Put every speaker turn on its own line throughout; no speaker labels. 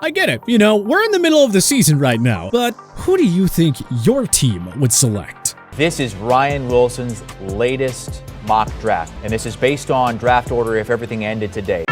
I get it, you know, we're in the middle of the season right now, but who do you think your team would select?
This is Ryan Wilson's latest mock draft, and this is based on draft order if everything ended today.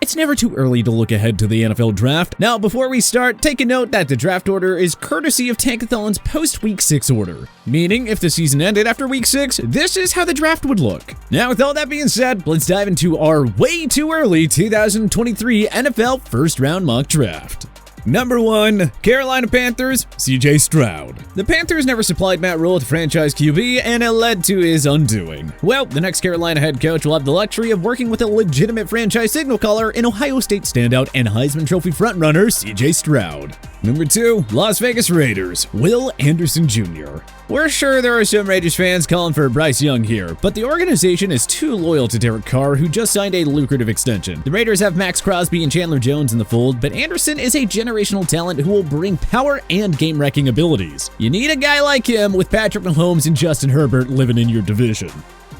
It's never too early to look ahead to the NFL draft. Now, before we start, take a note that the draft order is courtesy of Tankathon's post-Week 6 order. Meaning, if the season ended after Week 6, this is how the draft would look. Now, with all that being said, let's dive into our way too early 2023 NFL first-round mock draft. Number 1, Carolina Panthers, CJ Stroud. The Panthers never supplied Matt Rule with franchise QB, and it led to his undoing. Well, the next Carolina head coach will have the luxury of working with a legitimate franchise signal caller in Ohio State standout and Heisman Trophy frontrunner CJ Stroud. Number 2, Las Vegas Raiders, Will Anderson Jr. We're sure there are some Raiders fans calling for Bryce Young here, but the organization is too loyal to Derek Carr, who just signed a lucrative extension. The Raiders have Max Crosby and Chandler Jones in the fold, but Anderson is a generational talent who will bring power and game-wrecking abilities. You need a guy like him with Patrick Mahomes and Justin Herbert living in your division.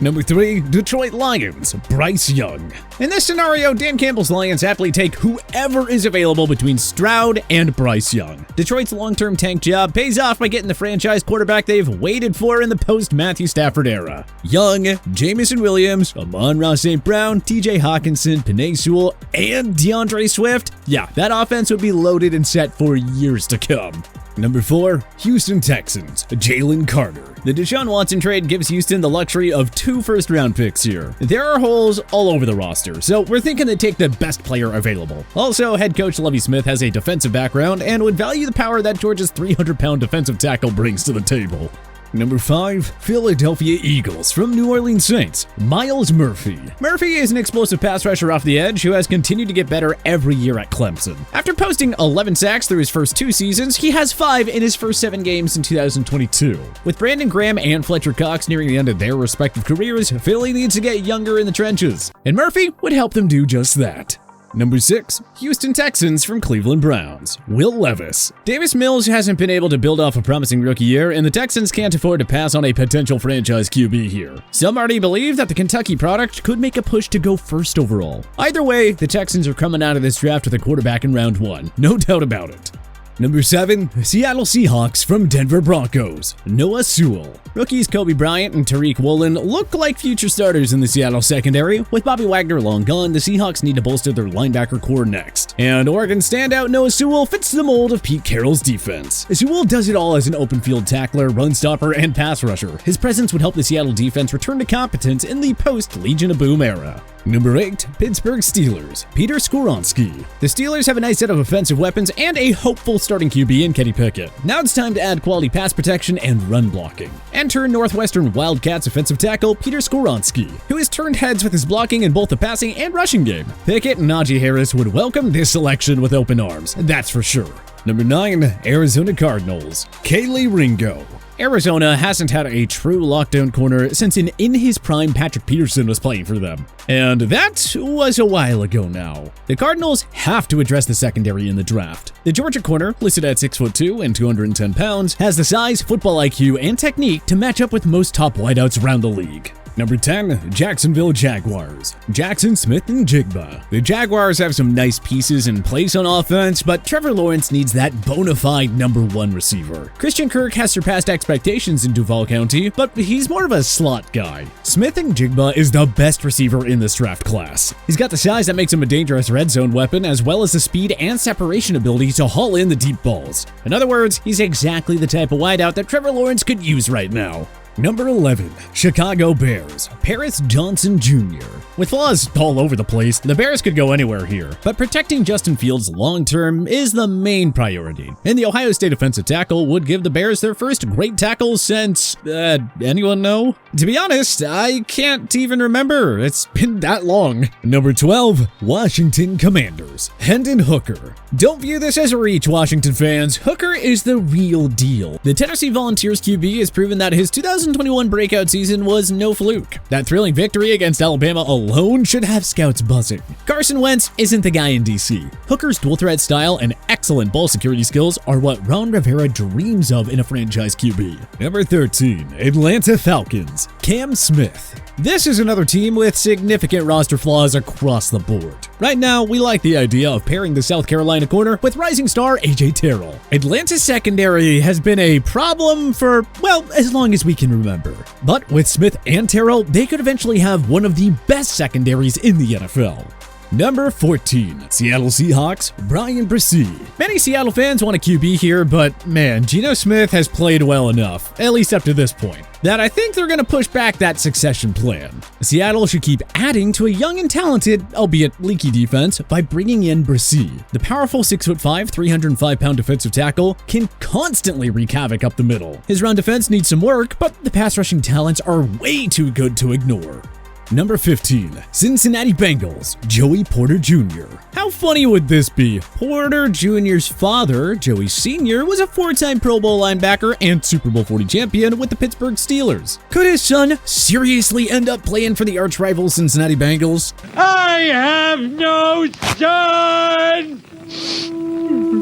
Number 3, Detroit Lions, Bryce Young. In this scenario, Dan Campbell's Lions happily take whoever is available between Stroud and Bryce Young. Detroit's long-term tank job pays off by getting the franchise quarterback they've waited for in the post-Matthew Stafford era. Young, Jamison Williams, Amon-Ra St. Brown, TJ Hawkinson, Penei Sewell, and DeAndre Swift. Yeah, that offense would be loaded and set for years to come. Number 4, Houston Texans, Jalen Carter. The Deshaun Watson trade gives Houston the luxury of 2 first-round picks here. There are holes all over the roster, so we're thinking to take the best player available. Also, head coach Lovie Smith has a defensive background and would value the power that Georgia's 300-pound defensive tackle brings to the table. Number 5, Philadelphia Eagles from New Orleans Saints, Myles Murphy. Murphy is an explosive pass rusher off the edge who has continued to get better every year at Clemson. After posting 11 sacks through his first 2 seasons, he has 5 in his first 7 games in 2022. With Brandon Graham and Fletcher Cox nearing the end of their respective careers, Philly needs to get younger in the trenches, and Murphy would help them do just that. Number 6, Houston Texans from Cleveland Browns, Will Levis. Davis Mills hasn't been able to build off a promising rookie year, and the Texans can't afford to pass on a potential franchise QB here. Some already believe that the Kentucky product could make a push to go first overall. Either way, the Texans are coming out of this draft with a quarterback in round 1, no doubt about it. Number 7, Seattle Seahawks from Denver Broncos, Noah Sewell. Rookies Kobe Bryant and Tariq Woolen look like future starters in the Seattle secondary. With Bobby Wagner long gone, the Seahawks need to bolster their linebacker core next. And Oregon standout Noah Sewell fits the mold of Pete Carroll's defense. Sewell does it all as an open field tackler, run stopper, and pass rusher. His presence would help the Seattle defense return to competence in the post-Legion of Boom era. Number 8, Pittsburgh Steelers, Peter Skoronski. The Steelers have a nice set of offensive weapons and a hopeful starting QB in Kenny Pickett. Now it's time to add quality pass protection and run blocking. Enter Northwestern Wildcats offensive tackle Peter Skoronski, who has turned heads with his blocking in both the passing and rushing game. Pickett and Najee Harris would welcome this selection with open arms, that's for sure. Number 9, Arizona Cardinals, KELEE Ringo. Arizona hasn't had a true lockdown corner since in his prime Patrick Peterson was playing for them. And that was a while ago now. The Cardinals have to address the secondary in the draft. The Georgia corner, listed at 6'2" and 210 pounds, has the size, football IQ, and technique to match up with most top wideouts around the league. Number 10, Jacksonville Jaguars, Jackson Smith-NJIGBA. The Jaguars have some nice pieces in place on offense, but Trevor Lawrence needs that bona fide number 1 receiver. Christian Kirk has surpassed expectations in Duval County, but he's more of a slot guy. Smith-NJIGBA is the best receiver in this draft class. He's got the size that makes him a dangerous red zone weapon, as well as the speed and separation ability to haul in the deep balls. In other words, he's exactly the type of wideout that Trevor Lawrence could use right now. Number 11, Chicago Bears, Paris Johnson Jr. With flaws all over the place, the Bears could go anywhere here, but protecting Justin Fields long-term is the main priority. And the Ohio State offensive tackle would give the Bears their first great tackle since, anyone know? To be honest, I can't even remember. It's been that long. Number 12, Washington Commanders, Hendon Hooker. Don't view this as a reach, Washington fans. Hooker is the real deal. The Tennessee Volunteers QB has proven that his 2021 breakout season was no fluke. That thrilling victory against Alabama alone should have scouts buzzing. Carson Wentz isn't the guy in DC. Hooker's dual threat style and excellent ball security skills are what Ron Rivera dreams of in a franchise QB. Number 13, Atlanta Falcons, Cam Smith. This is another team with significant roster flaws across the board. Right now, we like the idea of pairing the South Carolina corner with rising star AJ Terrell. Atlanta's secondary has been a problem for, well, as long as we can remember. But with Smith and Terrell, they could eventually have one of the best secondaries in the NFL. Number 14, Seattle Seahawks, BRYAN. Many Seattle fans want a QB here, but man, Geno Smith has played well enough, at least up to this point, that I think they're going to push back that succession plan. Seattle should keep adding to a young and talented, albeit leaky defense by bringing in BRESEE. The powerful 6'5", 305-pound defensive tackle can constantly wreak havoc up the middle. His run defense needs some work, but the pass rushing talents are way too good to ignore. Number 15, Cincinnati Bengals, Joey Porter Jr. How funny would this be? Porter Jr.'s father, Joey Sr., was a 4-time Pro Bowl linebacker and Super Bowl 40 champion with the Pittsburgh Steelers. Could his son seriously end up playing for the arch-rival Cincinnati Bengals?
I have no son!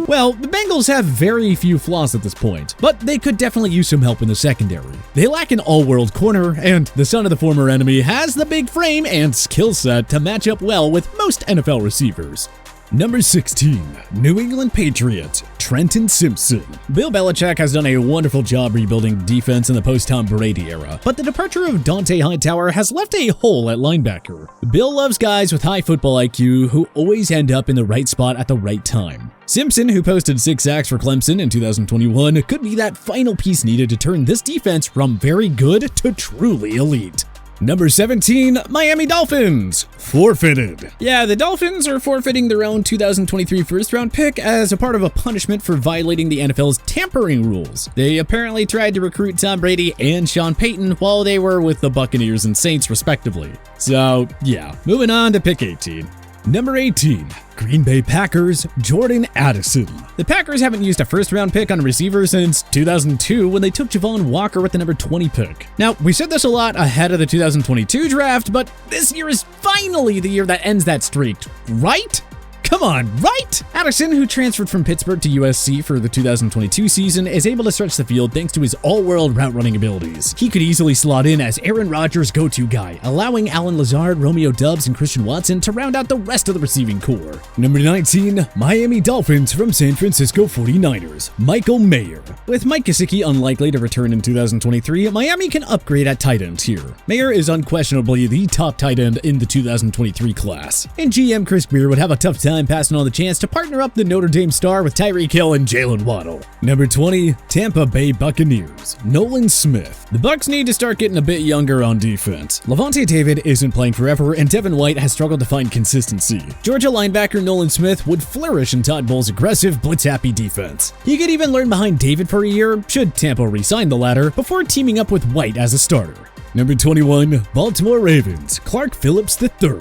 Well, the Bengals have very few flaws at this point, but they could definitely use some help in the secondary. They lack an all-world corner, and the son of the former enemy has the big frame and skill set to match up well with most NFL receivers. Number 16, New England Patriots, Trenton Simpson. Bill Belichick has done a wonderful job rebuilding defense in the post-Tom Brady era, but the departure of Dante Hightower has left a hole at linebacker. Bill loves guys with high football IQ who always end up in the right spot at the right time. Simpson, who posted 6 sacks for Clemson in 2021, could be that final piece needed to turn this defense from very good to truly elite. Number 17, Miami Dolphins, forfeited. Yeah, the Dolphins are forfeiting their own 2023 first-round pick as a part of a punishment for violating the NFL's tampering rules. They apparently tried to recruit Tom Brady and Sean Payton while they were with the Buccaneers and Saints, respectively. So, yeah, moving on to pick 18. Number 18, Green Bay Packers, Jordan Addison. The Packers haven't used a first-round pick on a receiver since 2002 when they took Javon Walker with the number 20 pick. Now, we said this a lot ahead of the 2022 draft, but this year is finally the year that ends that streak, right? Come on, right? Addison, who transferred from Pittsburgh to USC for the 2022 season, is able to stretch the field thanks to his all-world route-running abilities. He could easily slot in as Aaron Rodgers' go-to guy, allowing Allen Lazard, Romeo Doubs, and Christian Watson to round out the rest of the receiving core. Number 19, Miami Dolphins from San Francisco 49ers, Michael Mayer. With Mike Gesicki unlikely to return in 2023, Miami can upgrade at tight end here. Mayer is unquestionably the top tight end in the 2023 class, and GM Chris Grier would have a tough time passing on the chance to partner up the Notre Dame star with Tyreek Hill and Jalen Waddle. Number 20, Tampa Bay Buccaneers, Nolan Smith. The Bucs need to start getting a bit younger on defense. Levante David isn't playing forever, and Devin White has struggled to find consistency. Georgia linebacker Nolan Smith would flourish in Todd Bowles' aggressive, blitz-happy defense. He could even learn behind David for a year, should Tampa re-sign the latter, before teaming up with White as a starter. Number 21, Baltimore Ravens, Clark Phillips III.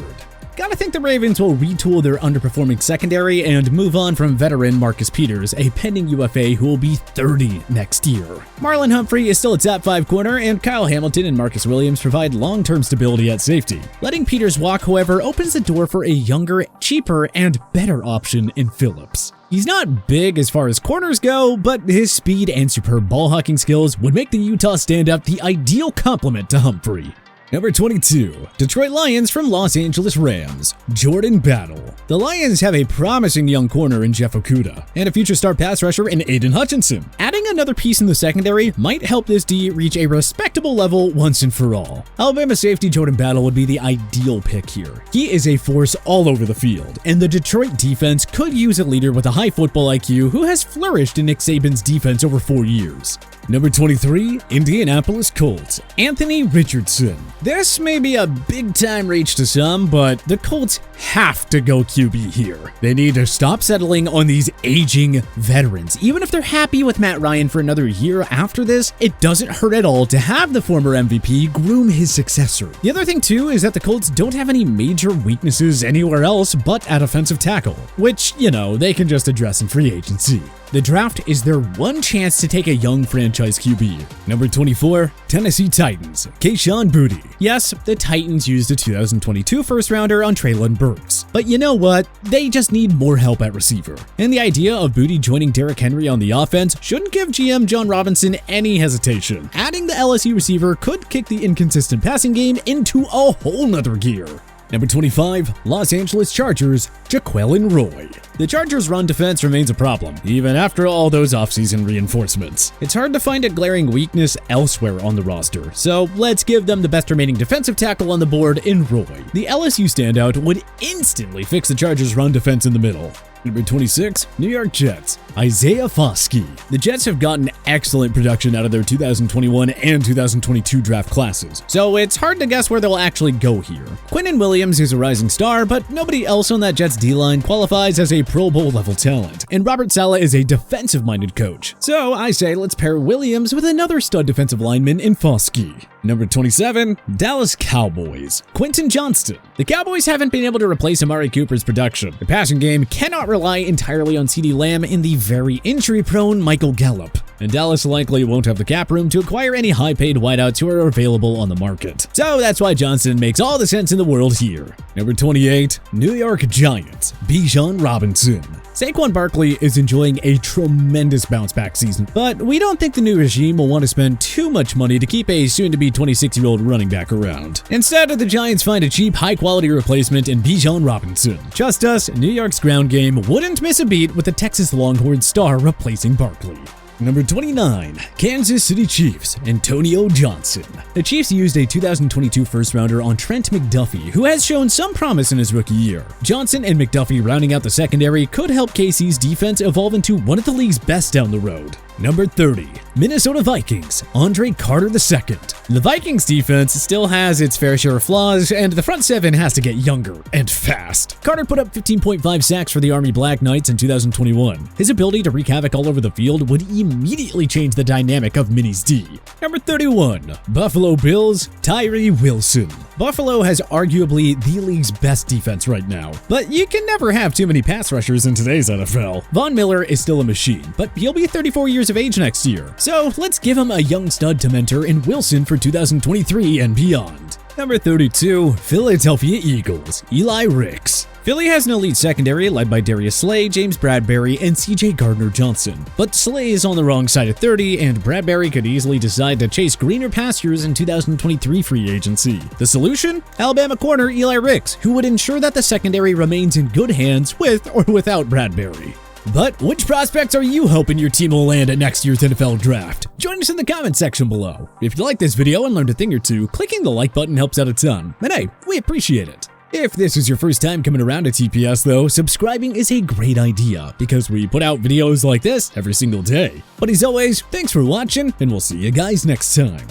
Gotta think the Ravens will retool their underperforming secondary and move on from veteran Marcus Peters, a pending UFA who will be 30 next year. Marlon Humphrey is still a top 5 corner, and Kyle Hamilton and Marcus Williams provide long-term stability at safety. Letting Peters walk, however, opens the door for a younger, cheaper, and better option in Phillips. He's not big as far as corners go, but his speed and superb ball hawking skills would make the Utah stand-up the ideal complement to Humphrey. Number 22, Detroit Lions from Los Angeles Rams, Jordan Battle. The Lions have a promising young corner in Jeff Okudah, and a future star pass rusher in Aiden Hutchinson. Adding another piece in the secondary might help this D reach a respectable level once and for all. Alabama safety Jordan Battle would be the ideal pick here. He is a force all over the field, and the Detroit defense could use a leader with a high football IQ who has flourished in Nick Saban's defense over 4 years. Number 23, Indianapolis Colts, Anthony Richardson. This may be a big-time reach to some, but the Colts have to go QB here. They need to stop settling on these aging veterans. Even if they're happy with Matt Ryan for another year after this, it doesn't hurt at all to have the former MVP groom his successor. The other thing too is that the Colts don't have any major weaknesses anywhere else but at offensive tackle, which, you know, they can just address in free agency. The draft is their one chance to take a young franchise QB. Number 24, Tennessee Titans, KAYSHON Boutte. Yes, the Titans used a 2022 first-rounder on Treylon Burks. But you know what? They just need more help at receiver. And the idea of Boutte joining Derrick Henry on the offense shouldn't give GM John Robinson any hesitation. Adding the LSU receiver could kick the inconsistent passing game into a whole nother gear. Number 25, Los Angeles Chargers, JAQUELIN Roy. The Chargers' run defense remains a problem, even after all those offseason reinforcements. It's hard to find a glaring weakness elsewhere on the roster, so let's give them the best remaining defensive tackle on the board in Roy. The LSU standout would instantly fix the Chargers' run defense in the middle. Number 26, New York Jets, Isaiah FOSKEY. The Jets have gotten excellent production out of their 2021 and 2022 draft classes, so it's hard to guess where they'll actually go here. Quinnen Williams is a rising star, but nobody else on that Jets D-line qualifies as a Pro Bowl level talent, and Robert Saleh is a defensive-minded coach. So I say let's pair Williams with another stud defensive lineman in FOSKEY. Number 27, Dallas Cowboys, Quentin Johnston. The Cowboys haven't been able to replace Amari Cooper's production. The passing game cannot rely entirely on CeeDee Lamb and the very injury-prone Michael Gallup. And Dallas likely won't have the cap room to acquire any high-paid wideouts who are available on the market. So that's why Johnston makes all the sense in the world here. Number 28, New York Giants, Bijan Robinson. Saquon Barkley is enjoying a tremendous bounce-back season, but we don't think the new regime will want to spend too much money to keep a soon-to-be 26-year-old running back around. Instead, the Giants find a cheap, high-quality replacement in Bijan Robinson. Trust us, New York's ground game wouldn't miss a beat with the Texas Longhorn star replacing Barkley. Number 29, Kansas City Chiefs, Antonio Johnson. The Chiefs used a 2022 first-rounder on Trent McDuffie, who has shown some promise in his rookie year. Johnson and McDuffie rounding out the secondary could help KC's defense evolve into one of the league's best down the road. Number 30, Minnesota Vikings, Andre Carter II. The Vikings defense still has its fair share of flaws, and the front seven has to get younger and fast. Carter put up 15.5 sacks for the Army Black Knights in 2021. His ability to wreak havoc all over the field would immediately change the dynamic of Minis D. Number 31, Buffalo Bills, Tyree Wilson. Buffalo has arguably the league's best defense right now, but you can never have too many pass rushers in today's NFL. Von Miller is still a machine, but he'll be 34 years of age next year, so let's give him a young stud to mentor in Wilson for 2023 and beyond. Number 32, Philadelphia Eagles, Eli Ricks. Philly has an elite secondary led by Darius Slay, James Bradbury, and CJ Gardner-Johnson. But Slay is on the wrong side of 30, and Bradbury could easily decide to chase greener pastures in 2023 free agency. The solution? Alabama corner Eli Ricks, who would ensure that the secondary remains in good hands with or without Bradbury. But which prospects are you hoping your team will land at next year's NFL Draft? Join us in the comment section below. If you like this video and learned a thing or two, clicking the like button helps out a ton. And hey, we appreciate it. If this is your first time coming around to TPS though, subscribing is a great idea because we put out videos like this every single day. But as always, thanks for watching and we'll see you guys next time.